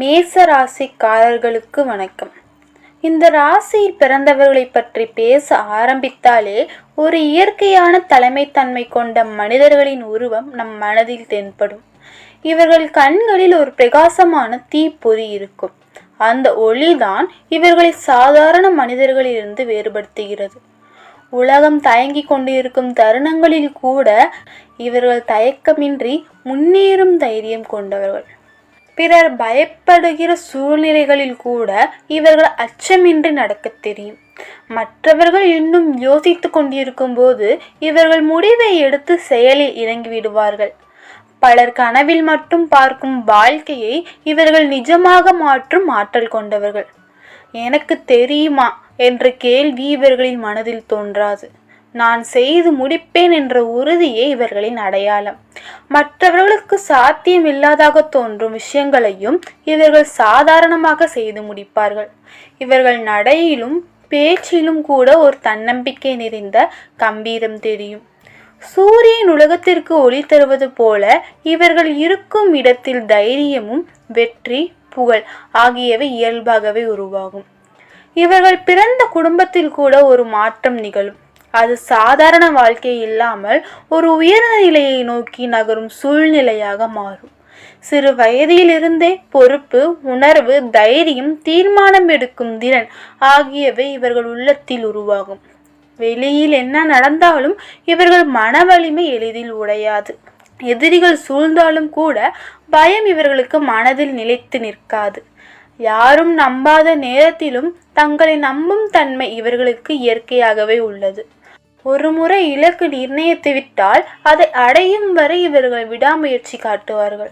மேச ராசிக்காரர்களுக்கு வணக்கம். இந்த ராசியில் பிறந்தவர்களை பற்றி பேச ஆரம்பித்தாலே ஒரு இயற்கையான தலைமைத்தன்மை கொண்ட மனிதர்களின் உருவம் நம் மனதில் தென்படும். இவர்கள் கண்களில் ஒரு பிரகாசமான தீப்பொறி இருக்கும். அந்த ஒளிதான் இவர்களை சாதாரண மனிதர்களிலிருந்து வேறுபடுத்துகிறது. உலகம் தயங்கி கொண்டிருக்கும் தருணங்களில் கூட இவர்கள் தயக்கமின்றி முன்னேறும் தைரியம் கொண்டவர்கள். பிறர் பயப்படுகிற சூழ்நிலைகளில் கூட இவர்கள் அச்சமின்றி நடக்க தெரியும். மற்றவர்கள் இன்னும் யோசித்து கொண்டிருக்கும் போது இவர்கள் முடிவை எடுத்து செயலில் இறங்கிவிடுவார்கள். பலர் கனவில் மட்டும் பார்க்கும் வாழ்க்கையை இவர்கள் நிஜமாக மாற்றும் ஆற்றல் கொண்டவர்கள். எனக்கு தெரியுமா என்ற கேள்வி இவர்களின் மனதில் தோன்றாது. நான் செய்து முடிப்பேன் என்ற உறுதியே இவர்களின் அடையாளம். மற்றவர்களுக்கு சாத்தியம் இல்லாதாக தோன்றும் விஷயங்களையும் இவர்கள் சாதாரணமாக செய்து முடிப்பார்கள். இவர்கள் நடையிலும் பேச்சிலும் கூட ஒரு தன்னம்பிக்கை நிறைந்த கம்பீரம் தெரியும். சூரியன் உலகத்திற்கு ஒளி தருவது போல இவர்கள் இருக்கும் இடத்தில் தைரியமும் வெற்றி புகழ் ஆகியவை இயல்பாகவே உருவாகும். இவர்கள் பிறந்த குடும்பத்தில் கூட ஒரு மாற்றம் நிகழும். அது சாதாரண வாழ்க்கை இல்லாமல் ஒரு உயர்ந்த நிலையை நோக்கி நகரும் சூழ்நிலையாக மாறும். சிறு வயதிலிருந்தே பொறுப்பு, உணர்வு, தைரியம், தீர்மானம் எடுக்கும் திறன் ஆகியவை இவர்கள் உள்ளத்தில் உருவாகும். வெளியில் என்ன நடந்தாலும் இவர்கள் மன வலிமை எளிதில் உடையாது. எதிரிகள் சூழ்ந்தாலும் கூட பயம் இவர்களுக்கு மனதில் நிலைத்து நிற்காது. யாரும் நம்பாத நேரத்திலும் தங்களை நம்பும் தன்மை இவர்களுக்கு இயற்கையாகவே உள்ளது. ஒரு முறை இலக்கு நிர்ணயித்து விட்டால் அதை அடையும் வரை இவர்கள் விடாமுயற்சி காட்டுவார்கள்.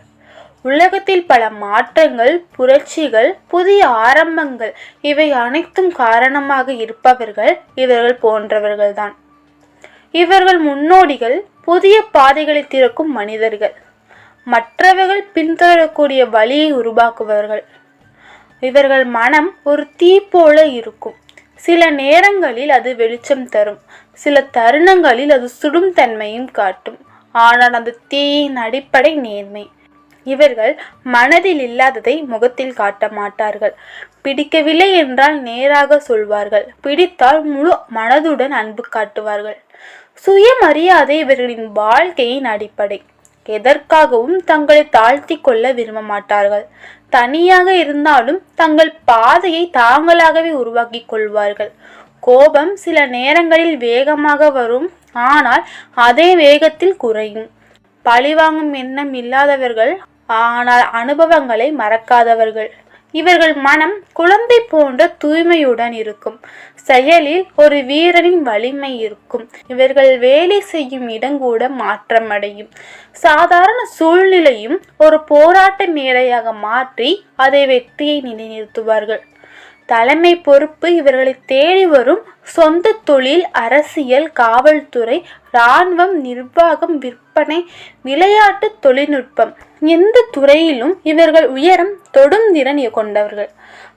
உலகத்தில் பல மாற்றங்கள், புரட்சிகள், புதிய ஆரம்பங்கள் இவை அனைத்தும் காரணமாக இருப்பவர்கள் இவர்கள் போன்றவர்கள்தான். இவர்கள் முன்னோடிகள், புதிய பாதைகளை திறக்கும் மனிதர்கள், மற்றவர்கள் பின்தொடரக்கூடிய வழியை உருவாக்குபவர்கள். இவர்கள் மனம் ஒரு தீ போல இருக்கும். சில நேரங்களில் அது வெளிச்சம் தரும், சில தருணங்களில் அது சுடும் தன்மையும் காட்டும். ஆனால் அந்த தீயின் அடிப்படை நேர்மை. இவர்கள் மனதில் இல்லாததை முகத்தில் காட்ட மாட்டார்கள். பிடிக்கவில்லை என்றால் நேராக சொல்வார்கள். பிடித்தால் முழு மனதுடன் அன்பு காட்டுவார்கள். சுயமரியாதை இவர்களின் வாழ்க்கையின் அடிப்படை. எதற்காகவும் தங்களை தாழ்த்தி கொள்ள விரும்ப மாட்டார்கள். தனியாக இருந்தாலும் தங்கள் பாதையை தாங்களாகவே உருவாக்கி கொள்வார்கள். கோபம் சில நேரங்களில் வேகமாக வரும், ஆனால் அதே வேகத்தில் குறையும். பழிவாங்கும் எண்ணம் இல்லாதவர்கள், ஆனால் அனுபவங்களை மறக்காதவர்கள். இவர்கள் மனம் குழந்தை போன்ற தூய்மையுடன் இருக்கும். செயலில் ஒரு வீரனின் வலிமை இருக்கும். இவர்கள் வேலை செய்யும் இடங்கூட மாற்றமடையும். சாதாரண சூழ்நிலையும் ஒரு போராட்ட மேடையாக மாற்றி அதை வெற்றியை நிலைநிறுத்துவார்கள். தலைமை பொறுப்பு இவர்களை தேடி வரும். சொந்த தொழில், அரசியல், காவல்துறை, இராணுவம், நிர்வாகம், விற்பனை, விளையாட்டு, தொழில்நுட்பம், எந்த துறையிலும் இவர்கள் உயரம் தொடும் திறன் கொண்டவர்கள்.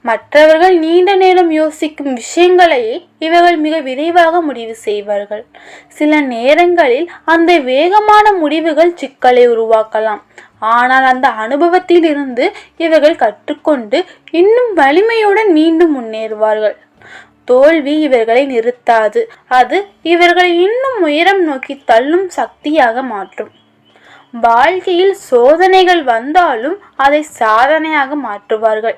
மற்றவர்கள் நீண்ட நேரம் யோசிக்கும் விஷயங்களையே இவர்கள் மிக விரைவாக முடிவு செய்வார்கள். சில நேரங்களில் அந்த வேகமான முடிவுகள் சிக்கலை உருவாக்கலாம். ஆனால் அந்த அனுபவத்தில் இருந்து இவர்கள் கற்றுக்கொண்டு இன்னும் வலிமையுடன் மீண்டும் முன்னேறுவார்கள். தோல்வி இவர்களை நிறுத்தாது. அது இவர்களை இன்னும் உயரம் நோக்கி தள்ளும் சக்தியாக மாற்றும். வாழ்க்கையில் சோதனைகள் வந்தாலும் அதை சாதனையாக மாற்றுவார்கள்.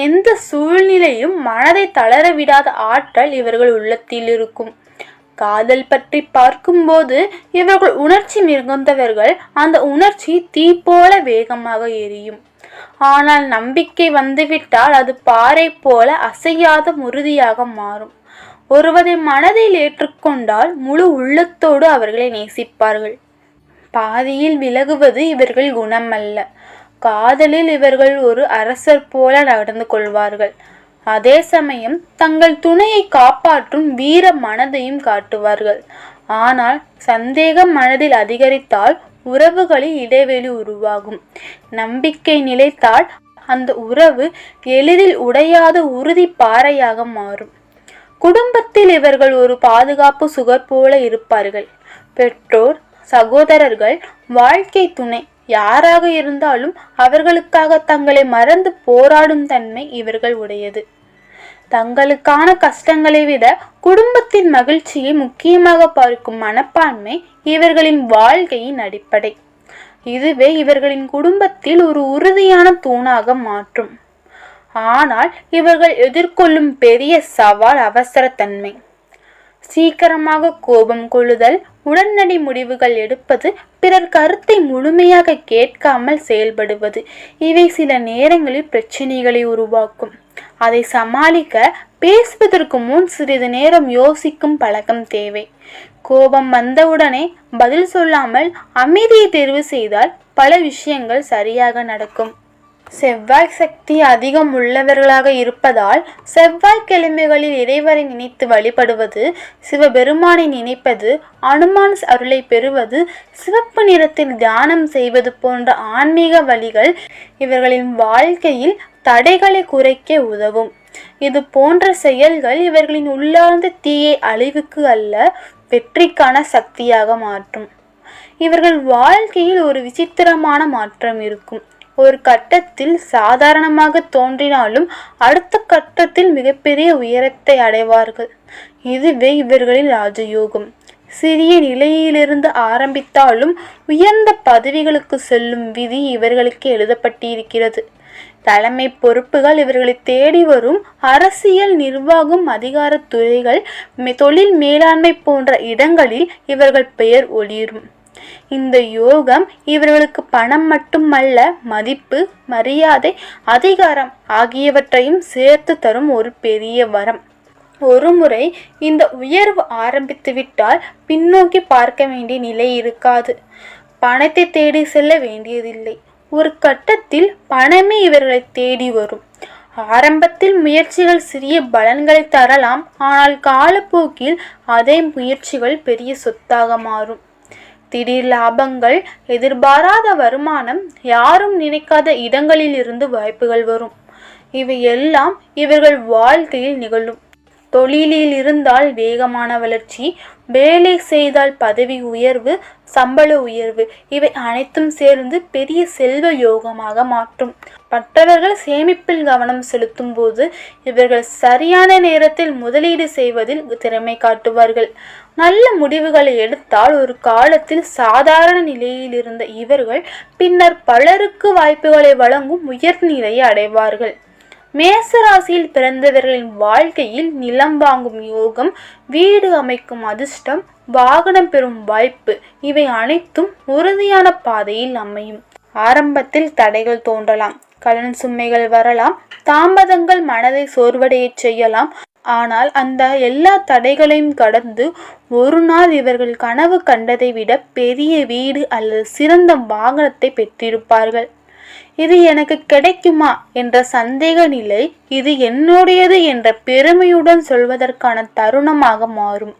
எந்த சூழ்நிலையும் மனதை தளர விடாத ஆற்றல் இவர்கள் உள்ளத்தில் இருக்கும். காதல் பற்றி பார்க்கும்போது இவர்கள் உணர்ச்சி மிகுந்தவர்கள். அந்த உணர்ச்சி தீ போல வேகமாக எரியும். ஆனால் நம்பிக்கை வந்துவிட்டால் அது பாறை போல அசையாத உறுதியாக மாறும். ஒருவரை மனதில் ஏற்றுக்கொண்டால் முழு உள்ளத்தோடு அவர்களை நேசிப்பார்கள். பாதியில் விலகுவது இவர்கள் குணமல்ல. காதலில் இவர்கள் ஒரு அரசர் போல நடந்து கொள்வார்கள். அதே சமயம் தங்கள் துணையை காப்பாற்றும் வீர மனதையும் காட்டுவார்கள். ஆனால் சந்தேகம் மனதில் அதிகரித்தால் உறவுகளில் இடைவெளி உருவாகும். நம்பிக்கை நிலைத்தால் அந்த உறவு எளிதில் உடையாத உறுதி பாறையாக மாறும். குடும்பத்தில் இவர்கள் ஒரு பாதுகாப்பு சுவர் போல இருப்பார்கள். பெற்றோர், சகோதரர்கள், வாழ்க்கை துணை யாராக இருந்தாலும் அவர்களுக்காக தங்களை மறந்து போராடும் தன்மை இவர்கள் உடையது. தங்களுக்கான கஷ்டங்களை விட குடும்பத்தின் மகிழ்ச்சியை முக்கியமாக பார்க்கும் மனப்பான்மை இவர்களின் வாழ்க்கையின் அடிப்படை. இதுவே இவர்களின் குடும்பத்தில் ஒரு உறுதியான தூணாக மாற்றும். ஆனால் இவர்கள் எதிர்கொள்ளும் பெரிய சவால் அவசரத்தன்மை. சீக்கிரமாக கோபம் கொள்ளுதல், உடனடி முடிவுகள் எடுப்பது, பிறர் கருத்தை முழுமையாக கேட்காமல் செயல்படுவது, இவை சில நேரங்களில் பிரச்சனைகளை உருவாக்கும். அதை சமாளிக்க பேசுவதற்கு முன் சிறிது நேரம் யோசிக்கும் பழக்கம் தேவை. கோபம் வந்தவுடனே பதில் சொல்லாமல் அமைதியை தேர்வு செய்தால் பல விஷயங்கள் சரியாக நடக்கும். செவ்வாய் சக்தி அதிகம் உள்ளவர்களாக இருப்பதால் செவ்வாய்க்கிழமைகளில் இறைவரை நினைத்து வழிபடுவது, சிவபெருமானை நினைப்பது, அனுமான் அருளை பெறுவது, சிவப்பு நிறத்தில் தியானம் செய்வது போன்ற ஆன்மீக வழிகள் இவர்களின் வாழ்க்கையில் தடைகளை குறைக்க உதவும். இது போன்ற செயல்கள் இவர்களின் உள்ளார்ந்த தீயை அழிவுக்கு அல்ல, வெற்றிக்கான சக்தியாக மாற்றும். இவர்கள் வாழ்க்கையில் ஒரு விசித்திரமான மாற்றம் இருக்கும். ஒரு கட்டத்தில் சாதாரணமாக தோன்றினாலும் அடுத்த கட்டத்தில் மிகப்பெரிய உயரத்தை அடைவார்கள். இதுவே இவர்களின் ராஜயோகம். சிறிய நிலையிலிருந்து ஆரம்பித்தாலும் உயர்ந்த பதவிகளுக்கு செல்லும் விதி இவர்களுக்கு எழுதப்பட்டிருக்கிறது. தலைமை பொறுப்புகள் இவர்களை தேடி வரும். அரசியல், நிர்வாகம், அதிகாரத் துறைகள், தொழில் மேலாண்மை போன்ற இடங்களில் இவர்கள் பெயர் ஒளிரும். இந்த யோகம் இவர்களுக்கு பணம் மட்டுமல்ல, மதிப்பு, மரியாதை, அதிகாரம் ஆகியவற்றையும் சேர்த்து தரும் ஒரு பெரிய வரம். ஒருமுறை இந்த உயர்வு ஆரம்பித்துவிட்டால் பின்னோக்கி பார்க்க வேண்டிய நிலை இருக்காது. பணத்தை தேடி செல்ல வேண்டியதில்லை. ஒரு கட்டத்தில் பணமே இவர்களை தேடி வரும். ஆரம்பத்தில் முயற்சிகள் சிறிய பலன்களை தரலாம். ஆனால் காலப்போக்கில் அதே முயற்சிகள் பெரிய சொத்தாக மாறும். திடீர் லாபங்கள், எதிர்பாராத வருமானம், யாரும் நினைக்காத இடங்களில் இருந்து வாய்ப்புகள் வரும். இவை எல்லாம் இவர்கள் வாழ்க்கையில் நிகழும். தொழிலில் இருந்தால் வேகமான வளர்ச்சி, வேலை செய்தால் பதவி உயர்வு, சம்பள உயர்வு, இவை அனைத்தும் சேர்ந்து பெரிய செல்வ யோகமாக மாற்றும். மற்றவர்கள் சேமிப்பில் கவனம் செலுத்தும் போது இவர்கள் சரியான நேரத்தில் முதலீடு செய்வதில் திறமை காட்டுவார்கள். நல்ல முடிவுகளை எடுத்தால் ஒரு காலத்தில் சாதாரண நிலையில் இருந்த இவர்கள் பின்னர் பலருக்கு வாய்ப்புகளை வழங்கும் உயர்நிலையை அடைவார்கள். மேசராசியில் பிறந்தவர்களின் வாழ்க்கையில் நிலம் வாங்கும் யோகம், வீடு அமைக்கும் அதிர்ஷ்டம், வாகனம் பெறும் வாய்ப்பு, இவை அனைத்தும் உறுதியான பாதையில் அமையும். ஆரம்பத்தில் தடைகள் தோன்றலாம், கடன் சுமைகள் வரலாம், தாமதங்கள் மனதை சோர்வடைய செய்யலாம். ஆனால் அந்த எல்லா தடைகளையும் கடந்து ஒரு நாள் இவர்கள் கனவு கண்டதை விட பெரிய வீடு அல்லது சிறந்த வாகனத்தை பெற்றிருப்பார்கள். இது எனக்கு கிடைக்குமா என்ற சந்தேக நிலை இது என்னுடையது என்ற பெருமையுடன் சொல்வதற்கான தருணமாக மாறும்.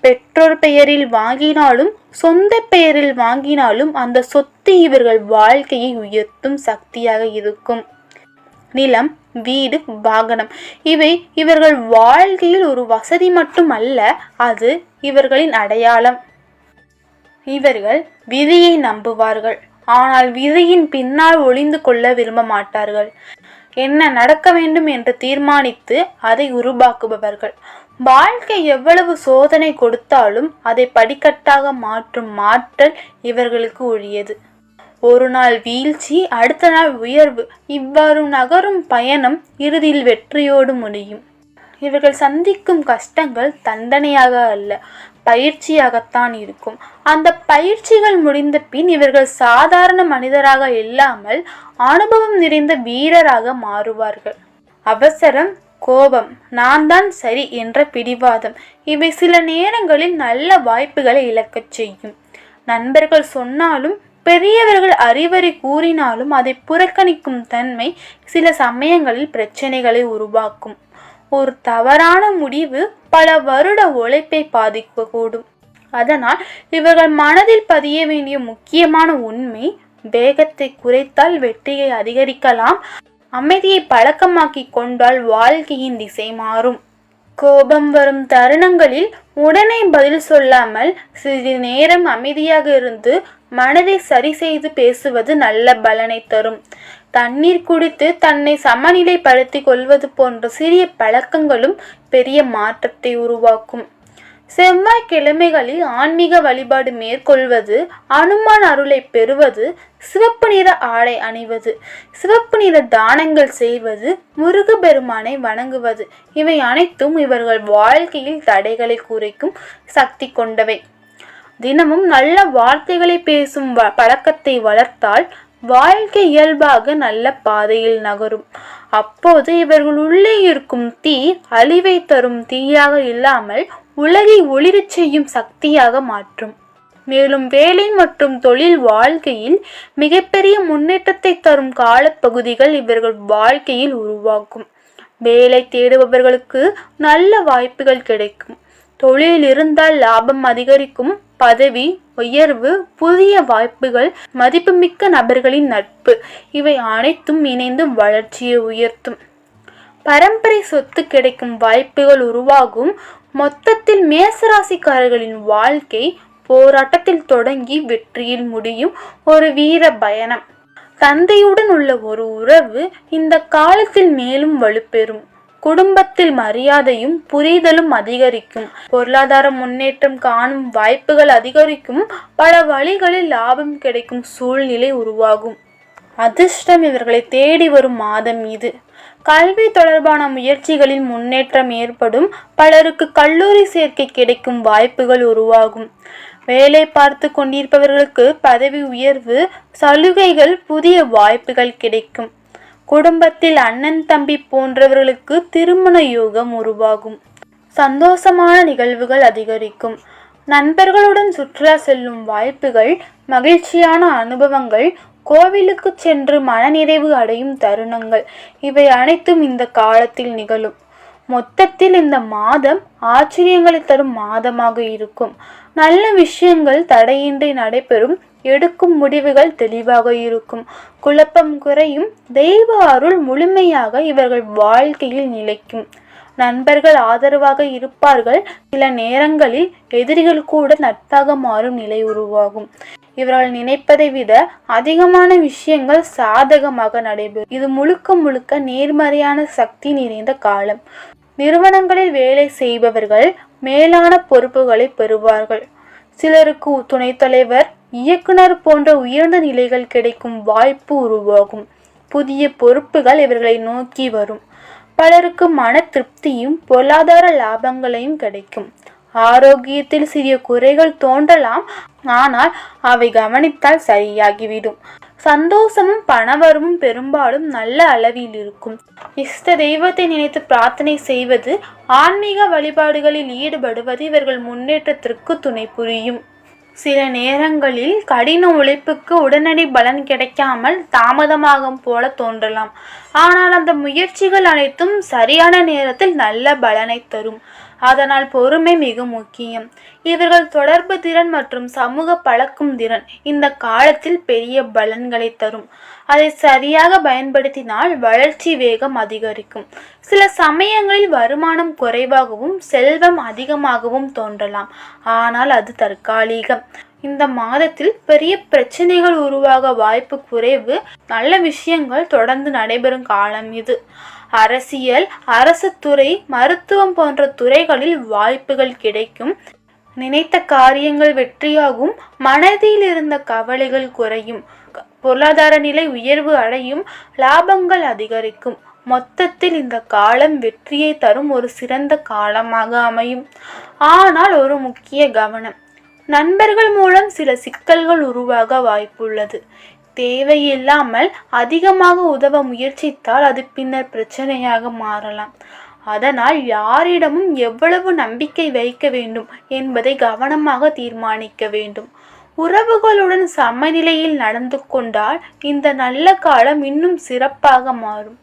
பெற்றோர் பெயரில் வாங்கினாலும் சொந்த பெயரில் வாங்கினாலும் அந்த சொத்து இவர்கள் வாழ்க்கையை உயர்த்தும் சக்தியாக இருக்கும். நிலம், வீடு, வாகனம், இவை இவர்கள் வாழ்க்கையில் ஒரு வசதி மட்டும் அல்ல, அது இவர்களின் அடையாளம். இவர்கள் விதியை நம்புவார்கள், ஆனால் விதியின் பின்னால் ஒளிந்து கொள்ள விரும்ப மாட்டார்கள். என்ன நடக்க வேண்டும் என்று தீர்மானித்து அதை உருவாக்குபவர்கள். வாழ்க்கை எவ்வளவு சோதனை கொடுத்தாலும் அதை படிக்கட்டாக மாற்றும் மாற்றல் இவர்களுக்கு உரியது. ஒரு நாள் வீழ்ச்சி, அடுத்த நாள் உயர்வு, இவ்வாறு நகரும் பயணம் இறுதியில் வெற்றியோடு முடியும். இவர்கள் சந்திக்கும் கஷ்டங்கள் தண்டனையாக அல்ல, பயிற்சியாகத்தான் இருக்கும். அந்த பயிற்சிகள் முடிந்த பின் இவர்கள் சாதாரண மனிதராக இல்லாமல் அனுபவம் நிறைந்த வீரராக மாறுவார்கள். அவசரம், கோபம், நான் தான் சரி என்ற பிடிவாதம், இவை சில நேரங்களில் நல்ல வாய்ப்புகளை இழக்கச் செய்யும். நண்பர்கள் சொன்னாலும் பெரியவர்கள் அறிவுரை கூறினாலும் அதை புறக்கணிக்கும் தன்மை சில சமயங்களில் பிரச்சனைகளை உருவாக்கும். ஒரு தவறான முடிவு பல வருட உழைப்பை பாதிக்கக்கூடும். அதனால் இவர்கள் மனதில் பதிய வேண்டிய முக்கியமான உண்மை, வேகத்தை குறைத்தால் வெற்றியை அதிகரிக்கலாம், அமைதியை பழக்கமாக்கி கொண்டால் வாழ்க்கையின் திசை மாறும். கோபம் வரும் தருணங்களில் உடனே பதில் சொல்லாமல் சிறிது நேரம் அமைதியாக இருந்து மனதை சரி செய்து பேசுவது நல்ல பலனை தரும். தண்ணீர் குடித்து தன்னை சமநிலைப்படுத்திக் கொள்வது போன்ற சிறிய பழக்கங்களும் பெரிய மாற்றத்தை உருவாக்கும். செவ்வாய்க்கிழமைகளில் ஆன்மீக வழிபாடு மேற்கொள்வது, அனுமான் அருளை பெறுவது, சிவப்பு நிற ஆடை அணிவது, சிவப்பு நிற தானங்கள் செய்வது, முருகப்பெருமானை வணங்குவது இவை அனைத்தும் இவர்கள் வாழ்க்கையில் தடைகளை குறைக்கும் சக்தி கொண்டவை. தினமும் நல்ல வார்த்தைகளை பேசும் பழக்கத்தை வளர்த்தால் வாழ்க்கை இயல்பாக நல்ல பாதையில் நகரும். அப்போது இவர்கள் உள்ளே இருக்கும் தீ அழிவை தரும் தீயாக இல்லாமல் உலகை ஒளிரச் செய்யும் சக்தியாக மாற்றும். மேலும் வேலை மற்றும் தொழில் வாழ்க்கையில் மிகப்பெரிய முன்னேற்றத்தை தரும் காலப்பகுதிகள் இவர்கள் வாழ்க்கையில் உருவாக்கும். வேலை தேடுபவர்களுக்கு நல்ல வாய்ப்புகள் கிடைக்கும். தொழில் இருந்தால் லாபம் அதிகரிக்கும். பதவி உயர்வு, புதிய வாய்ப்புகள், மதிப்புமிக்க நபர்களின் நட்பு இவை அனைத்தும் இணைந்து வளர்ச்சியை உயர்த்தும். பரம்பரை சொத்து கிடைக்கும் வாய்ப்புகள் உருவாகும். மொத்தத்தில் மேசராசிக்காரர்களின் வாழ்க்கை போராட்டத்தில் தொடங்கி வெற்றியில் முடியும் ஒரு வீர பயணம். தந்தையுடன் உள்ள ஒரு உறவு இந்த காலத்தில் மேலும் வலுப்பெறும். குடும்பத்தில் மரியாதையும் புரிதலும் அதிகரிக்கும். பொருளாதார முன்னேற்றம் காணும் வாய்ப்புகள் அதிகரிக்கும். பல வழிகளில் லாபம் கிடைக்கும் சூழ்நிலை உருவாகும். அதிர்ஷ்டம் இவர்களை தேடி வரும் மாதம் இது. கல்வி தொடர்பான முயற்சிகளில் முன்னேற்றம் ஏற்படும். பலருக்கு கல்லூரி சேர்க்கை கிடைக்கும் வாய்ப்புகள் உருவாகும். வேலை பார்த்து கொண்டிருப்பவர்களுக்கு பதவி உயர்வு, சலுகைகள், புதிய வாய்ப்புகள் கிடைக்கும். குடும்பத்தில் அண்ணன் தம்பி போன்றவர்களுக்கு திருமண யோகம் உருவாகும். சந்தோஷமான நிகழ்வுகள் அதிகரிக்கும். நண்பர்களுடன் சுற்றுலா செல்லும் வாய்ப்புகள், மகிழ்ச்சியான அனுபவங்கள், கோவிலுக்கு சென்று மனநிறைவு அடையும் தருணங்கள் இவை அனைத்தும் இந்த காலத்தில் நிகழும். மொத்தத்தில் இந்த மாதம் ஆச்சரியங்களை தரும் மாதமாக இருக்கும். நல்ல விஷயங்கள் தடையின்றி நடைபெறும். எடுக்கும் முடிவுகள் தெளிவாக இருக்கும். குழப்பம் குறையும். தெய்வ அருள் முழுமையாக இவர்கள் வாழ்க்கையில் நிலைக்கும். நண்பர்கள் ஆதரவாக இருப்பார்கள். சில நேரங்களில் எதிரிகள் கூட நட்பாக மாறும் நிலை உருவாகும். இவர்கள் நினைப்பதை விட அதிகமான விஷயங்கள் சாதகமாக நடைபெறும். இது முழுக்க முழுக்க நேர்மறையான சக்தி நிறைந்த காலம். நிறுவனங்களில் வேலை செய்பவர்கள் மேலான பொறுப்புகளை பெறுவார்கள். சிலருக்கு துணைத் தலைவர், இயக்குனர் போன்ற உயர்ந்த நிலைகள் கிடைக்கும் வாய்ப்பு உருவாகும். புதிய பொறுப்புகள் இவர்களை நோக்கி வரும். பலருக்கு மன திருப்தியும் பொருளாதார லாபங்களையும் கிடைக்கும். ஆரோக்கியத்தில் சிறிய குறைகள் தோன்றலாம், ஆனால் அவை கவனித்தால் சரியாகிவிடும். சந்தோஷமும் பணவரவும் பெரும்பாலும் நல்ல அளவில் இருக்கும். இஷ்ட தெய்வத்தை நினைத்து பிரார்த்தனை செய்வது, ஆன்மீக வழிபாடுகளில் ஈடுபடுவது இவர்கள் முன்னேற்றத்திற்கு துணை புரியும். சில நேரங்களில் கடின உழைப்புக்கு உடனடி பலன் கிடைக்காமல் தாமதமாகும் போல தோன்றலாம். ஆனால் அந்த முயற்சிகள் அனைத்தும் சரியான நேரத்தில் நல்ல பலனை தரும். அதனால் பொறுமை மிக முக்கியம். இவர்கள் தொடர்பு திறன் மற்றும் சமூக பழக்கும் திறன் இந்த காலத்தில் பெரிய பலன்களை தரும். அதை சரியாக பயன்படுத்தினால் வளர்ச்சி வேகம் அதிகரிக்கும். சில சமயங்களில் வருமானம் குறைவாகவும் செல்வம் அதிகமாகவும் தோன்றலாம், ஆனால் அது தற்காலிகம். இந்த மாதத்தில் பெரிய பிரச்சனைகள் உருவாக வாய்ப்பு குறைவு. நல்ல விஷயங்கள் தொடர்ந்து நடைபெறும் காலம் இது. அரசியல், அரசு துறை, மருத்துவம் போன்ற துறைகளில் வாய்ப்புகள் கிடைக்கும். நினைத்த காரியங்கள் வெற்றியாகும். மனதில் இருந்த கவலைகள் குறையும். பொருளாதார நிலை உயர்வு அடையும். லாபங்கள் அதிகரிக்கும். மொத்தத்தில் இந்த காலம் வெற்றியை தரும் ஒரு சிறந்த காலமாக அமையும். ஆனால் ஒரு முக்கிய கவனம், நண்பர்கள் மூலம் சில சிக்கல்கள் உருவாக வாய்ப்புள்ளது. தேவையில்லாமல் அதிகமாக உதவ முயற்சித்தால் அது பின்னர் பிரச்சனையாக மாறலாம். அதனால் யாரிடமும் எவ்வளவு நம்பிக்கை வைக்க வேண்டும் என்பதை கவனமாக தீர்மானிக்க வேண்டும். உறவுகளுடன் சமநிலையில் நடந்து கொண்டால் இந்த நல்ல காலம் இன்னும் சிறப்பாக மாறும்.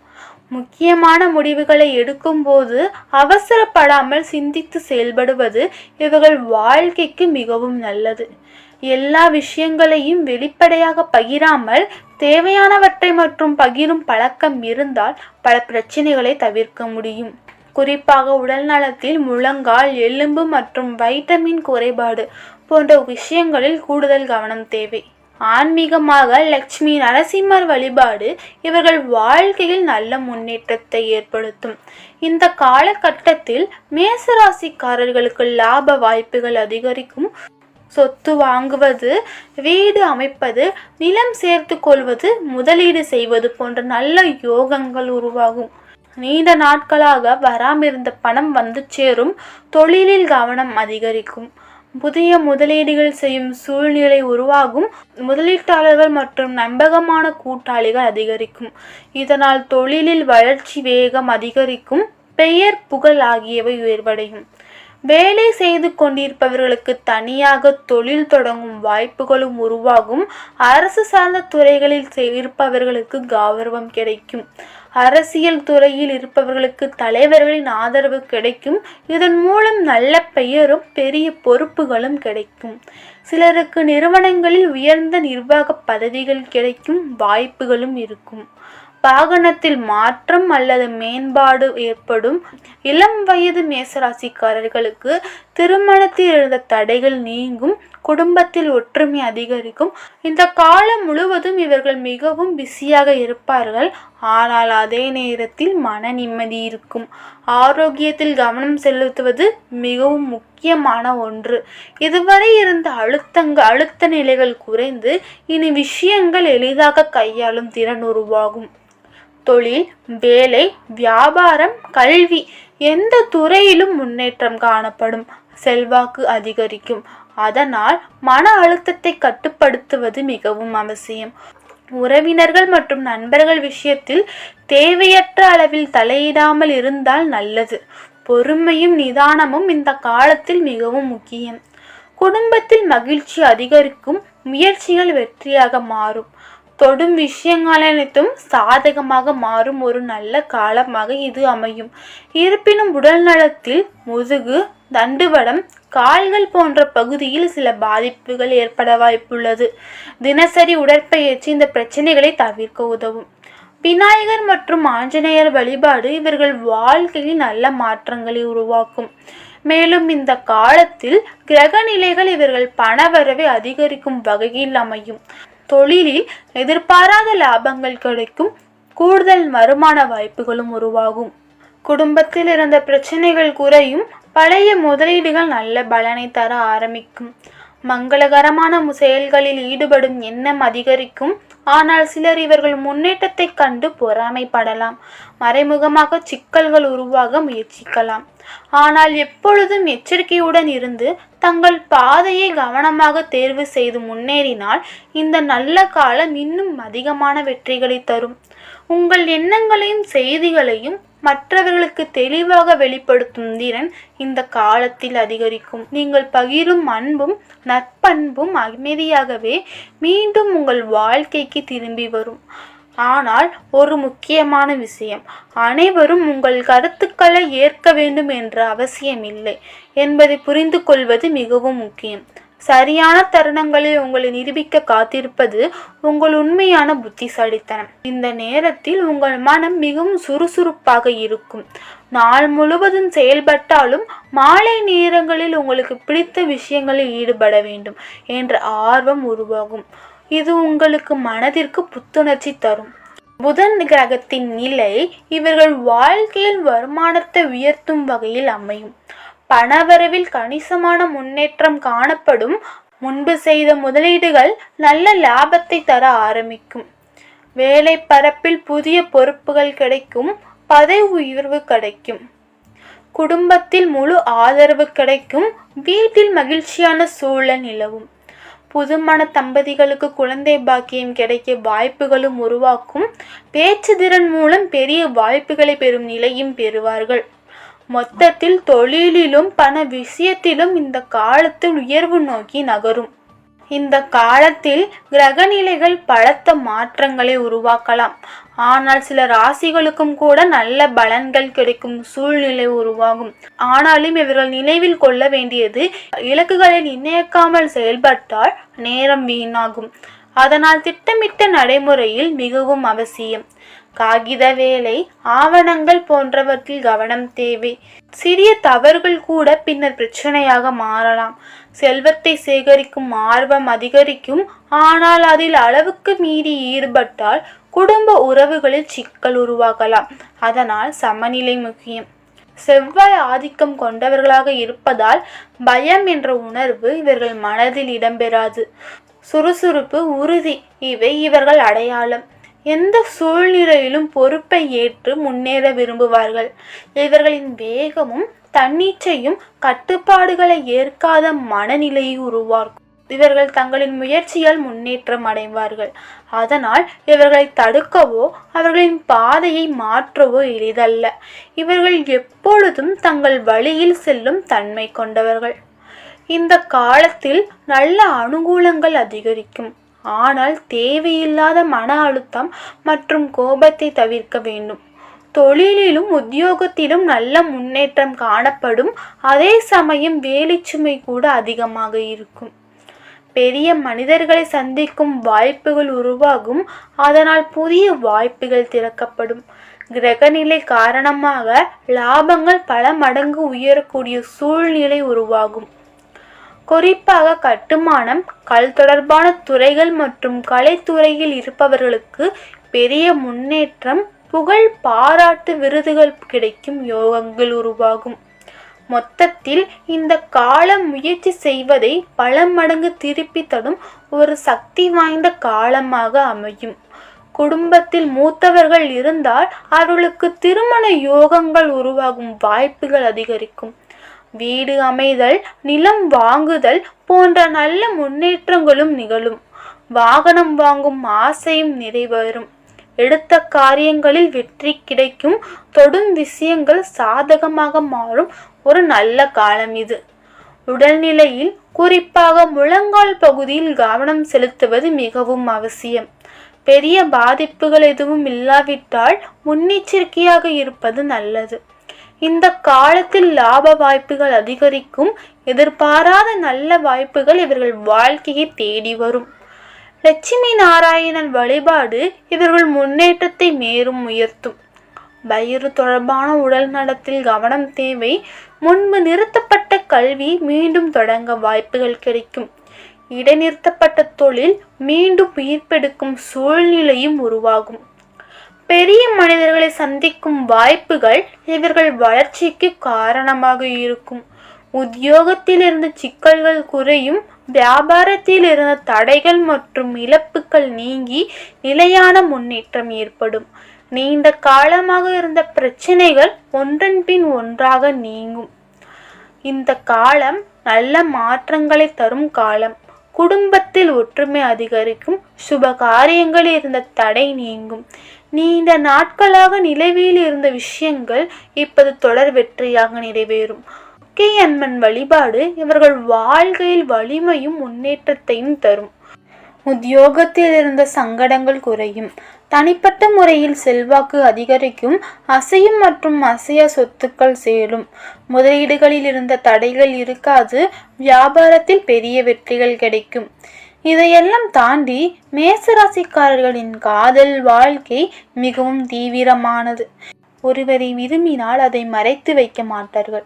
முக்கியமான முடிவுகளை எடுக்கும்போது அவசரப்படாமல் சிந்தித்து செயல்படுவது இவர்கள் வாழ்க்கைக்கு மிகவும் நல்லது. எல்லா விஷயங்களையும் வெளிப்படையாக பகிராமல் தேவையானவற்றை மற்றும் பகிரும் பழக்கம் இருந்தால் பல பிரச்சனைகளை தவிர்க்க முடியும். குறிப்பாக உடல் நலத்தில் முழங்கால், எலும்பு மற்றும் வைட்டமின் குறைபாடு போன்ற விஷயங்களில் கூடுதல் கவனம் தேவை. ஆன்மீகமாக லட்சுமி நரசிம்மர் வழிபாடு இவர்கள் வாழ்க்கையில் நல்ல முன்னேற்றத்தை ஏற்படுத்தும். இந்த காலகட்டத்தில் மேசராசிக்காரர்களுக்கு லாப வாய்ப்புகள் அதிகரிக்கும். சொத்து வாங்குவது, வீடு அமைப்பது, நிலம் சேர்த்து கொள்வது, முதலீடு செய்வது போன்ற நல்ல யோகங்கள் உருவாகும். நீண்ட நாட்களாக வராமிருந்த பணம் வந்து சேரும். தொழிலில் கவனம் அதிகரிக்கும். புதிய முதலீடுகள் செய்யும் சூழ்நிலை உருவாகும். முதலீட்டாளர்கள் மற்றும் நம்பகமான கூட்டாளிகள் அதிகரிக்கும். இதனால் தொழிலில் வளர்ச்சி வேகம் அதிகரிக்கும். பெயர் புகழ் ஆகியவை உயர்வடையும். வேலை செய்து கொண்டிருப்பவர்களுக்கு தனியாக தொழில் தொடங்கும் வாய்ப்புகளும் உருவாகும். அரசு சார்ந்த துறைகளில் இருப்பவர்களுக்கு கௌரவம் கிடைக்கும். அரசியல் துறையில் இருப்பவர்களுக்கு தலைவர்களின் ஆதரவு கிடைக்கும். இதன் மூலம் நல்ல பெயரும் பெரிய பொறுப்புகளும் கிடைக்கும். சிலருக்கு நிறுவனங்களில் உயர்ந்த நிர்வாக பதவிகள் கிடைக்கும் வாய்ப்புகளும் இருக்கும். வாகனத்தில் மாற்றம் அல்லது மேம்பாடு ஏற்படும். இளம் வயது மேசராசிக்காரர்களுக்கு திருமணத்தில் இருந்த தடைகள் நீங்கும். குடும்பத்தில் ஒற்றுமை அதிகரிக்கும். இந்த காலம் முழுவதும் இவர்கள் மிகவும் பிஸியாக இருப்பார்கள். ஆனால் அதே நேரத்தில் மன நிம்மதி இருக்கும். ஆரோக்கியத்தில் கவனம் செலுத்துவது மிகவும் முக்கியமான ஒன்று. இதுவரை இருந்த அழுத்த நிலைகள் குறைந்து இனி விஷயங்கள் எளிதாக கையாளும் திறன் உருவாகும். தொழில், வேலை, வியாபாரம், கல்வி எந்த துறையிலும் முன்னேற்றம் காணப்படும். செல்வாக்கு அதிகரிக்கும். அதனால் மன அழுத்தத்தை கட்டுப்படுத்துவது மிகவும் அவசியம். உறவினர்கள் மற்றும் நண்பர்கள் விஷயத்தில் தேவையற்ற அளவில் தலையிடாமல் இருந்தால் நல்லது. பொறுமையும் நிதானமும் இந்த காலத்தில் மிகவும் முக்கியம். குடும்பத்தில் மகிழ்ச்சி அதிகரிக்கும். முயற்சிகள் வெற்றியாக மாறும். தொடும் விஷயங்கள் அனைத்தும் சாதகமாக மாறும் ஒரு நல்ல காலமாக இது அமையும். இருப்பினும் உடல் நலத்தில் முதுகு, தண்டுவடம், கால்கள் போன்ற பகுதியில் சில பாதிப்புகள் ஏற்பட வாய்ப்புள்ளது. தினசரி உடற்பயிற்சி இந்த பிரச்சனைகளை தவிர்க்க உதவும். விநாயகர் மற்றும் ஆஞ்சநேயர் வழிபாடு இவர்கள் வாழ்க்கையில் நல்ல மாற்றங்களை உருவாக்கும். மேலும் இந்த காலத்தில் கிரக நிலைகள் இவர்கள் பணவரவை அதிகரிக்கும் வகையில் அமையும். தொழிலில் எதிர்பாராத லாபங்கள் கிடைக்கும். கூடுதல் வருமான வாய்ப்புகளும் உருவாகும். குடும்பத்தில் இருந்த பிரச்சனைகள் குறையும். பழைய முதலீடுகள் நல்ல பலனை தர ஆரம்பிக்கும். மங்களகரமான செயல்களில் ஈடுபடும் எண்ணம் அதிகரிக்கும். ஆனால் சிலர் இவர்கள் முன்னேற்றத்தை கண்டு பொறாமைப்படலாம். மறைமுகமாக சிக்கல்கள் உருவாக முயற்சிக்கலாம். ஆனால் எப்பொழுதும் எச்சரிக்கையுடன் இருந்து தங்கள் பாதையை கவனமாக தேர்வு செய்து முன்னேறினால் இந்த நல்ல காலம் இன்னும் அதிகமான வெற்றிகளை தரும். உங்கள் எண்ணங்களையும் செய்திகளையும் மற்றவர்களுக்கு தெளிவாக வெளிப்படுத்தும் திறன் இந்த காலத்தில் அதிகரிக்கும். நீங்கள் பகிரும் அன்பும் நற்பண்பும் அமைதியாகவே மீண்டும் உங்கள் வாழ்க்கைக்கு திரும்பி வரும். ஆனால் ஒரு முக்கியமான விஷயம், அனைவரும் உங்கள் கருத்துக்களை ஏற்க வேண்டும் என்ற அவசியம் இல்லை என்பதை புரிந்து கொள்வது மிகவும் முக்கியம். சரியான தருணங்களில் உங்களை நிரூபிக்க காத்திருப்பது உங்கள் உண்மையான புத்திசாலித்தனம். இந்த நேரத்தில் உங்கள் மனம் மிகவும் சுறுசுறுப்பாக இருக்கும். நாள் முழுவதும் செயல்பட்டாலும் மாலை நேரங்களில் உங்களுக்கு பிடித்த விஷயங்களில் ஈடுபட வேண்டும் என்ற ஆர்வம் உருவாகும். இது உங்களுக்கு மனதிற்கு புத்துணர்ச்சி தரும். புதன் கிரகத்தின் நிலை இவர்கள் வாழ்க்கையில் வருமானத்தை உயர்த்தும் வகையில் அமையும். பணவரவில் கணிசமான முன்னேற்றம் காணப்படும். முன்பு செய்த முதலீடுகள் நல்ல லாபத்தை தர ஆரம்பிக்கும். வேலை பரப்பில் புதிய பொறுப்புகள் கிடைக்கும். பதவி உயர்வு கிடைக்கும். குடும்பத்தில் முழு ஆதரவு கிடைக்கும். வீட்டில் மகிழ்ச்சியான சூழல் நிலவும். புதுமண தம்பதிகளுக்கு குழந்தை பாக்கியம் கிடைக்க வாய்ப்புகளும் உருவாக்கும். பேச்சு திறன் மூலம் பெரிய வாய்ப்புகளை பெறும் நிலையும் பெறுவார்கள். மொத்தத்தில் தொழிலிலும் பண விஷயத்திலும் இந்த காலத்தில் உயர்வு நோக்கி நகரும். இந்த காலத்தில் கிரகநிலைகள் பலத்த மாற்றங்களை உருவாக்கலாம். ஆனால் சில ராசிகளுக்கும் கூட நல்ல பலன்கள் கிடைக்கும் சூழ்நிலை உருவாகும். ஆனாலும் இவர்கள் நினைவில் கொள்ள வேண்டியது, இலக்குகளை நிர்ணயிக்காமல் செயல்பட்டால் நேரம் வீணாகும். அதனால் திட்டமிட்ட நடைமுறையில் மிகவும் அவசியம். காகித வேலை, ஆவணங்கள் போன்றவற்றில் கவனம் தேவை. சிறிய தவறுகள் கூட பின்னர் பிரச்சனையாக மாறலாம். செல்வத்தை சேகரிக்கும் ஆர்வம் அதிகரிக்கும். ஆனால் அதில் அளவுக்கு மீறி ஈடுபட்டால் குடும்ப உறவுகளில் சிக்கல் உருவாகலாம். அதனால் சமநிலை முக்கியம். செவ்வாய் ஆதிக்கம் கொண்டவர்களாக இருப்பதால் பயம் என்ற உணர்வு இவர்கள் மனதில் இடம்பெறாது. சுறுசுறுப்பு, உறுதி இவை இவர்கள் அடையாளம். எந்த சூழ்நிலையிலும் பொறுப்பை ஏற்று முன்னேற விரும்புவார்கள். இவர்களின் வேகமும் தன்னிச்சையும் கட்டுப்பாடுகளை ஏற்காத மனநிலையை உருவாக்கும். இவர்கள் தங்களின் முயற்சியால் முன்னேற்றம் அடைவார்கள். அதனால் இவர்களை தடுக்கவோ அவர்களின் பாதையை மாற்றவோ எளிதல்ல. இவர்கள் எப்பொழுதும் தங்கள் வழியில் செல்லும் தன்மை கொண்டவர்கள். இந்த காலத்தில் நல்ல அனுகூலங்கள் அதிகரிக்கும். ஆனால் தேவையில்லாத மன அழுத்தம் மற்றும் கோபத்தை தவிர்க்க வேண்டும். தொழிலிலும் உத்தியோகத்திலும் நல்ல முன்னேற்றம் காணப்படும். அதே சமயம் வேலைச்சுமை கூட அதிகமாக இருக்கும். பெரிய மனிதர்களை சந்திக்கும் வாய்ப்புகள் உருவாகும். அதனால் புதிய வாய்ப்புகள் திறக்கப்படும். கிரகநிலை காரணமாக லாபங்கள் பல மடங்கு உயரக்கூடிய சூழ்நிலை உருவாகும். குறிப்பாக கட்டுமானம், கல் தொடர்பான துறைகள் மற்றும் கலைத்துறையில் இருப்பவர்களுக்கு பெரிய முன்னேற்றம், புகழ், பாராட்டு, விருதுகள் கிடைக்கும் யோகங்கள் உருவாகும். மொத்தத்தில் இந்த காலம் முயற்சி செய்வதை பல மடங்கு திருப்பி தரும் ஒரு சக்தி வாய்ந்த காலமாக அமையும். குடும்பத்தில் மூத்தவர்கள் இருந்தால் அவர்களுக்கு திருமண யோகங்கள் உருவாகும் வாய்ப்புகள் அதிகரிக்கும். வீடு அமைதல், நிலம் வாங்குதல் போன்ற நல்ல முன்னேற்றங்களும் நிகழும். வாகனம் வாங்கும் ஆசையும் நிறைவேறும். எடுத்த காரியங்களில் வெற்றி கிடைக்கும். தொடும் விஷயங்கள் சாதகமாக மாறும் ஒரு நல்ல காலம் இது. உடல்நிலையில் குறிப்பாக முழங்கால் பகுதியில் கவனம் செலுத்துவது மிகவும் அவசியம். பெரிய பாதிப்புகள் எதுவும் இல்லாவிட்டால் முன்னெச்சரிக்கையாக இருப்பது நல்லது. இந்த காலத்தில் லாப வாய்ப்புகள் அதிகரிக்கும். எதிர்பாராத நல்ல வாய்ப்புகள் இவர்கள் வாழ்க்கையை தேடி வரும். லட்சுமி நாராயணன் வழிபாடு இவர்கள் முன்னேற்றத்தை மேலும் உயர்த்தும். வயிறு தொடர்பான உடல் நலத்தில் கவனம் தேவை. முன்பு நிறுத்தப்பட்ட கல்வி மீண்டும் தொடங்க வாய்ப்புகள் கிடைக்கும். இடைநிறுத்தப்பட்ட தொழில் மீண்டும் உயிர்ப்பெடுக்கும் சூழ்நிலையும் உருவாகும். பெரிய மனிதர்களை சந்திக்கும் வாய்ப்புகள் இவர்கள் வளர்ச்சிக்கு காரணமாக இருக்கும். உத்தியோகத்தில் இருந்த சிக்கல்கள் குறையும். வியாபாரத்தில் இருந்த தடைகள் மற்றும் இழப்புகள் நீங்கி நிலையான முன்னேற்றம் ஏற்படும். நீண்ட காலமாக இருந்த பிரச்சனைகள் ஒன்றன் பின் ஒன்றாக நீங்கும். இந்த காலம் நல்ல மாற்றங்களை தரும் காலம். குடும்பத்தில் ஒற்றுமை அதிகரிக்கும். சுப காரியங்களில் இருந்த தடை நீங்கும். நீண்ட நாட்களாக நிலவில் இருந்த விஷயங்கள் இப்போது தொடர் வெற்றியாக நிறைவேறும். அம்மன் வழிபாடு இவர்கள் வாழ்க்கையில் வலிமையும் முன்னேற்றத்தையும் தரும். உத்தியோகத்தில் இருந்த சங்கடங்கள் குறையும். தனிப்பட்ட முறையில் செல்வாக்கு அதிகரிக்கும். அசையும் மற்றும் அசையா சொத்துக்கள் சேரும். முதலீடுகளில் இருந்த தடைகள் இருக்காது. வியாபாரத்தில் பெரிய வெற்றிகள் கிடைக்கும். இதையெல்லாம் தாண்டி மேசராசிக்காரர்களின் காதல் வாழ்க்கை மிகவும் தீவிரமானது. ஒருவரை விரும்பினால் அதை மறைத்து வைக்க மாட்டார்கள்.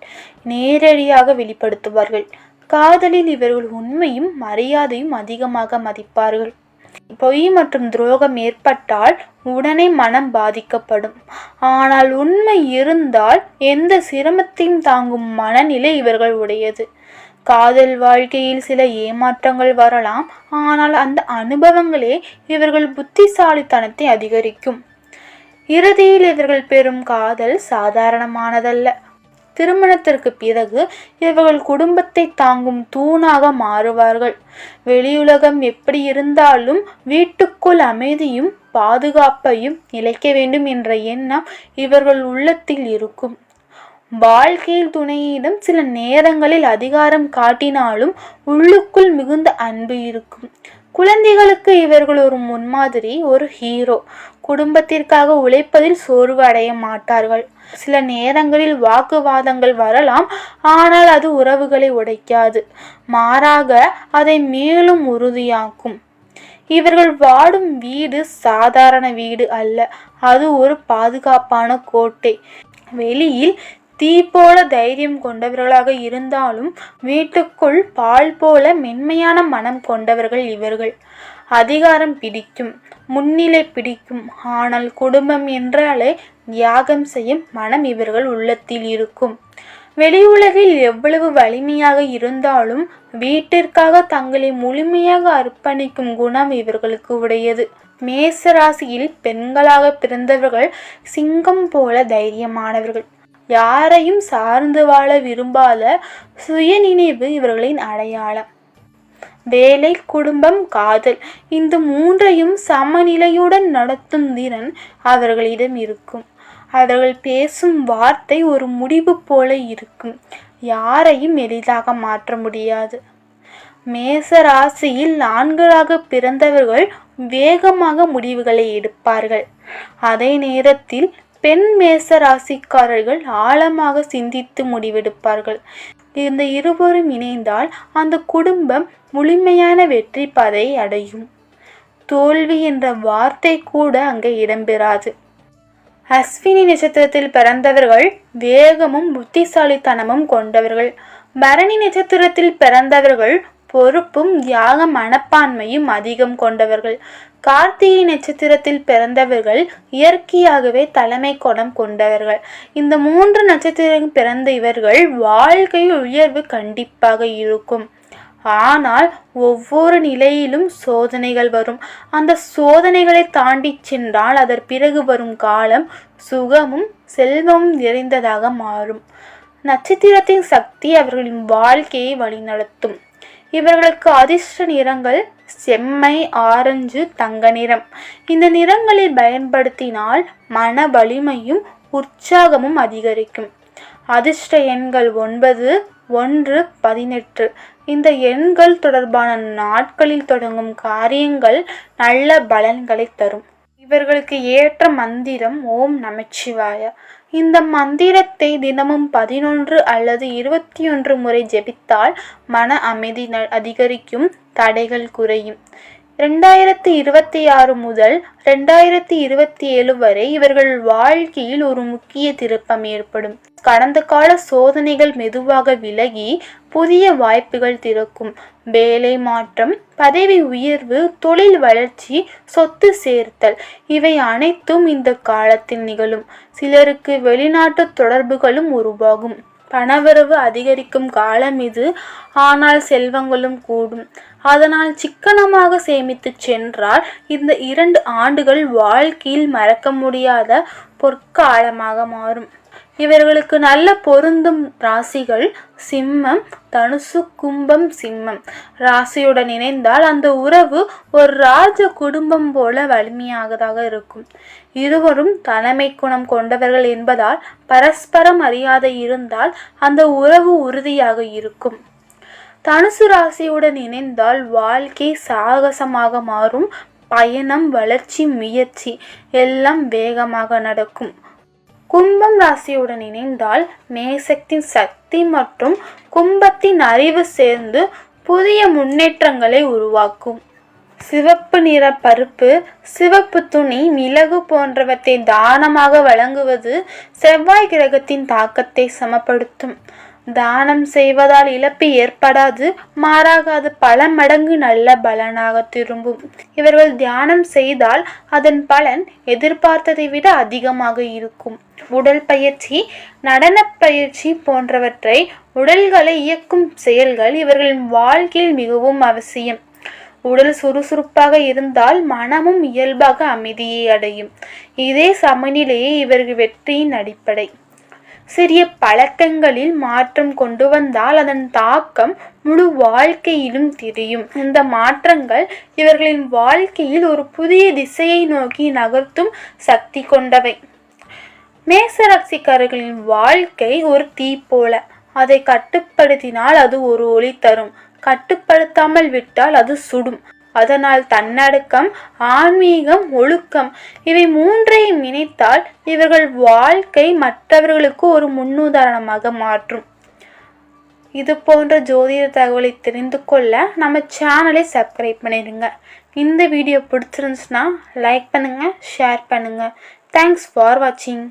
நேரடியாக வெளிப்படுத்துவார்கள். காதலில் இவர்கள் உண்மையும் மரியாதையும் அதிகமாக மதிப்பார்கள். பொய் மற்றும் துரோகம் ஏற்பட்டால் உடனே மனம் பாதிக்கப்படும். ஆனால் உண்மை இருந்தால் எந்த சிரமத்தையும் தாங்கும் மனநிலை இவர்கள் உடையது. காதல் வாழ்க்கையில் சில ஏமாற்றங்கள் வரலாம். ஆனால் அந்த அனுபவங்களே இவர்கள் புத்திசாலித்தனத்தை அதிகரிக்கும். இறுதியில் இவர்கள் பெறும் காதல் சாதாரணமானதல்ல. திருமணத்திற்கு பிறகு இவர்கள் குடும்பத்தை தாங்கும் தூணாக மாறுவார்கள். வெளியுலகம் எப்படி இருந்தாலும் வீட்டுக்குள் அமைதியும் பாதுகாப்பையும் நிலைக்க வேண்டும் என்ற எண்ணம் இவர்கள் உள்ளத்தில் இருக்கும். வாழ்க்கையில் துணையிடம் சில நேரங்களில் அதிகாரம் காட்டினாலும் உள்ளுக்குள் மிகுந்த அன்பு இருக்கும். குழந்தைகளுக்கு இவர்கள் ஒரு முன்மாதிரி, ஒரு ஹீரோ. குடும்பத்திற்காக உழைப்பதில் சோர்வு அடைய மாட்டார்கள். சில நேரங்களில் வாக்குவாதங்கள் வரலாம். ஆனால் அது உறவுகளை உடைக்காது. மாறாக அதை மேலும் உறுதியாக்கும். இவர்கள் வாடும் வீடு சாதாரண வீடு அல்ல. அது ஒரு பாதுகாப்பான கோட்டை. வெளியில் தீ போல தைரியம் கொண்டவர்களாக இருந்தாலும் வீட்டுக்குள் பால் போல மென்மையான மனம் கொண்டவர்கள் இவர்கள். அதிகாரம் பிடிக்கும், முன்னிலை பிடிக்கும், ஆனால் குடும்பம் என்றாலே தியாகம் செய்யும் மனம் இவர்கள் உள்ளத்தில் இருக்கும். வெளியுலகில் எவ்வளவு வலிமையாக இருந்தாலும் வீட்டிற்காக தங்களை முழுமையாக அர்ப்பணிக்கும் குணம் இவர்களுக்கு உடையது. மேசராசியில் பெண்களாக பிறந்தவர்கள் சிங்கம் போல தைரியமானவர்கள். யாரையும் சார்ந்து வாழ விரும்பாத சுயநினைவு இவர்களின் அடையாளம். வேலை, குடும்பம், காதல் இந்த மூன்றையும் சமநிலையுடன் நடத்தும் திறன் அவர்களிடம் இருக்கும். அவர்கள் பேசும் வார்த்தை ஒரு முடிவு போல இருக்கும். யாரையும் எளிதாக மாற்ற முடியாது. மேச ராசியில் ஆண்களாக பிறந்தவர்கள் வேகமாக முடிவுகளை எடுப்பார்கள். அதே நேரத்தில் பெண் மேச ராசிக்காரர்கள் ஆழமாக சிந்தித்து முடிவெடுப்பார்கள். இந்த இருவரும் இணைந்தால் அந்த குடும்பம் முழுமையான வெற்றி பாதையை அடையும். தோல்வி என்ற வார்த்தை கூட அங்கே இடம்பெறாது. அஸ்வினி நட்சத்திரத்தில் பிறந்தவர்கள் வேகமும் புத்திசாலித்தனமும் கொண்டவர்கள். பரணி நட்சத்திரத்தில் பிறந்தவர்கள் பொறுப்பும் தியாக மனப்பான்மையும் அதிகம் கொண்டவர்கள். கார்த்திகை நட்சத்திரத்தில் பிறந்தவர்கள் இயற்கையாகவே தலைமை குணம் கொண்டவர்கள். இந்த 3 நட்சத்திரம் பிறந்த இவர்கள் வாழ்க்கையில் உயர்வு கண்டிப்பாக இருக்கும். ஆனால் ஒவ்வொரு நிலையிலும் சோதனைகள் வரும். அந்த சோதனைகளை தாண்டி சென்றால் அதன் பிறகு வரும் காலம் சுகமும் செல்வமும் நிறைந்ததாக மாறும். நட்சத்திரத்தின் சக்தி அவர்களின் வாழ்க்கையை வழிநடத்தும். இவர்களுக்கு அதிர்ஷ்ட நிறங்கள் செம்மை, ஆரஞ்சு, தங்க நிறம். இந்த நிறங்களை பயன்படுத்தினால் மன வலிமையும் உற்சாகமும் அதிகரிக்கும். அதிர்ஷ்ட எண்கள் 9, 1, 18. இந்த எண்கள் தொடர்பான நாட்களில் தொடங்கும் காரியங்கள் நல்ல பலன்களை தரும். இவர்களுக்கு ஏற்ற மந்திரம் ஓம் நமச்சிவாய. இந்த மந்திரத்தை தினமும் 11 அல்லது 21 முறை ஜெபித்தால் மன அமைதி அதிகரிக்கும், தடைகள் குறையும். 2026 முதல் 2027 வரை இவர்கள் வாழ்க்கையில் ஒரு முக்கிய திருப்பம் ஏற்படும். கடந்த கால சோதனைகள் மெதுவாக விலகி புதிய வாய்ப்புகள் திறக்கும். வேலை மாற்றம், பதவி உயர்வு, தொழில் வளர்ச்சி, சொத்து சேர்த்தல் இவை அனைத்தும் இந்த காலத்தில் நிகழும். சிலருக்கு வெளிநாட்டு தொடர்புகளும் உருவாகும். பணவரவு அதிகரிக்கும் காலம் இது. ஆனால் செல்வங்களும் கூடும். அதனால் சிக்கனமாக சேமித்து சென்றால் இந்த 2 ஆண்டுகள் வாழ்க்கையில் மறக்க முடியாத பொற்காலமாக மாறும். இவர்களுக்கு நல்ல பொருந்தும் ராசிகள் சிம்மம், தனுசு, கும்பம். சிம்மம் ராசியுடன் இணைந்தால் அந்த உறவு ஒரு ராஜ குடும்பம் போல வலிமையாகதாக இருக்கும். இருவரும் தலைமை குணம் கொண்டவர்கள் என்பதால் பரஸ்பரம் மரியாதை இருந்தால் அந்த உறவு உறுதியாக இருக்கும். தனுசு ராசியுடன் இணைந்தால் வாழ்க்கை சாகசமாக மாறும். பயணம், வளர்ச்சி, முயற்சி எல்லாம் வேகமாக நடக்கும். கும்பம் ராசியுடன் இணைந்தால் மேசத்தின் சக்தி மற்றும் கும்பத்தின் அறிவு சேர்ந்து புதிய முன்னேற்றங்களை உருவாக்கும். சிவப்பு நிற பருப்பு, சிவப்பு துணி, மிளகு போன்றவற்றை தானமாக வழங்குவது செவ்வாய் கிரகத்தின் தாக்கத்தை சமப்படுத்தும். தானம் செய்வதால் இழப்பு ஏற்படாது, மாறாக அது பல மடங்கு நல்ல பலனாக திரும்பும். இவர்கள் தியானம் செய்தால் அதன் பலன் எதிர்பார்த்ததை விட அதிகமாக இருக்கும். உடல் பயிற்சி, நடன பயிற்சி போன்றவற்றை உடல்களை இயக்கும் செயல்கள் இவர்களின் வாழ்க்கையில் மிகவும் அவசியம். உடல் சுறுசுறுப்பாக இருந்தால் மனமும் இயல்பாக அமைதியை அடையும். இதே சமநிலையே இவர்கள் வெற்றியின் அடிப்படை. சிறிய பழக்கங்களில் மாற்றம் கொண்டு வந்தால் அதன் தாக்கம் முழு வாழ்க்கையிலும் தெரியும். இந்த மாற்றங்கள் இவர்களின் வாழ்க்கையில் ஒரு புதிய திசையை நோக்கி நகர்த்தும் சக்தி கொண்டவை. மேசராசிக்காரர்களின் வாழ்க்கை ஒரு தீ போல. அதை கட்டுப்படுத்தினால் அது ஒரு ஒளி தரும். கட்டுப்படுத்தாமல் விட்டால் அது சுடும். அதனால் தன்னடக்கம், ஆன்மீகம், ஒழுக்கம் இவை 3ஐயும் இணைத்தால் இவர்கள் வாழ்க்கை மற்றவர்களுக்கு ஒரு முன்னுதாரணமாக மாற்றும். இது போன்ற ஜோதிட தகவலை தெரிந்து கொள்ள நம்ம சேனலை சப்ஸ்கிரைப் பண்ணிடுங்க. இந்த வீடியோ பிடிச்சிருந்துச்சுன்னா லைக் பண்ணுங்க, ஷேர் பண்ணுங்க. தேங்க்ஸ் ஃபார் வாட்சிங்.